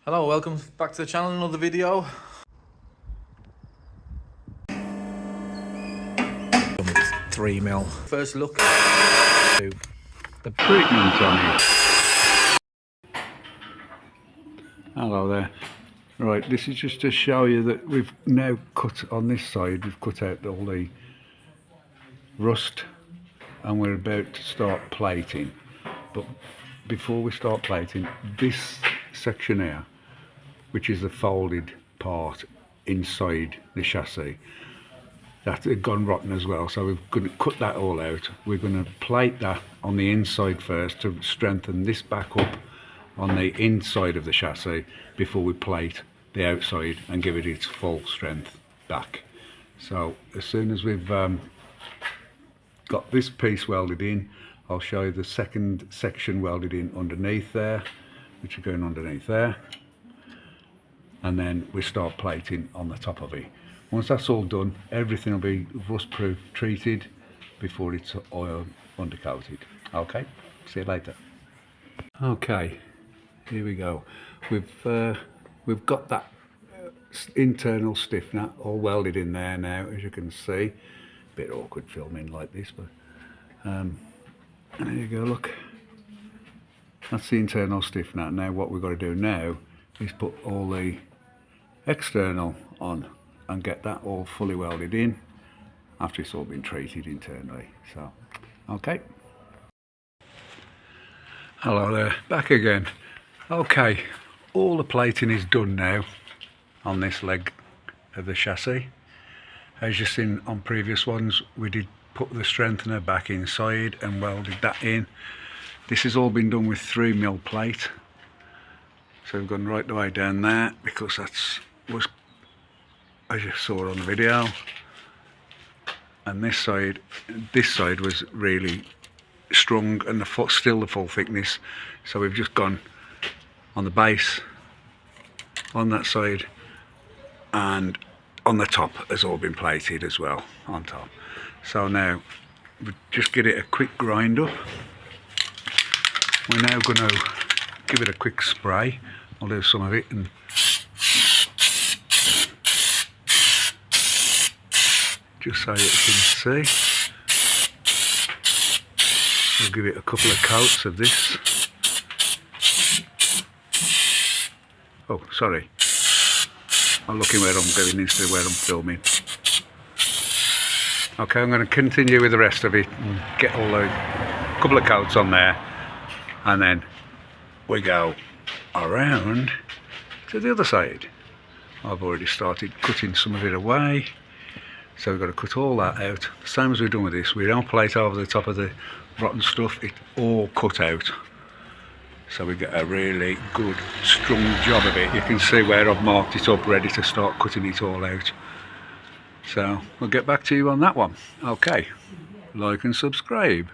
Hello, welcome back to the channel, another video. 3mm. First look to the treatment on it. Hello there. Right, this is just to show you that we've now cut on this side, we've cut out all the rust and we're about to start plating. But before we start plating, this section here, which is the folded part inside the chassis, that had gone rotten as well, so we're going to cut that all out. We're going to plate that on the inside first to strengthen this back up on the inside of the chassis before we plate the outside and give it its full strength back. So as soon as we've got this piece welded in, I'll show you the second section welded in underneath there, which are going underneath there, and then we start plating on the top of it. Once that's all done, everything will be rust proof treated before it's oil undercoated. Okay, see you later. Okay, here we go. We've got that internal stiffener all welded in there now, as you can see. Bit awkward filming like this, but there you go, look. That's the internal stiffener. Now what we've got to do now is put all the external on and get that all fully welded in after it's all been treated internally. So, okay. Hello there, back again. Okay, all the plating is done now on this leg of the chassis. As you've seen on previous ones, we did put the strengthener back inside and welded that in. This has all been done with 3mm plate. So we've gone right the way down there because that's was, as you saw on the video, and this side was really strong and still the full thickness. So we've just gone on the base, on that side, and on the top has all been plated as well on top. So now we just get it a quick grind up. We're now going to give it a quick spray. I'll do some of it and just so you can see. We'll give it a couple of coats of this. Oh, sorry. I'm looking where I'm going instead of where I'm filming. Okay, I'm going to continue with the rest of it and get all the couple of coats on there, and then we go around to the other side. I've already started cutting some of it away, so we've got to cut all that out. The same as we've done with this, we don't plate over the top of the rotten stuff, it's all cut out. So we get a really good strong job of it. You can see where I've marked it up, ready to start cutting it all out. So we'll get back to you on that one. Okay, like and subscribe.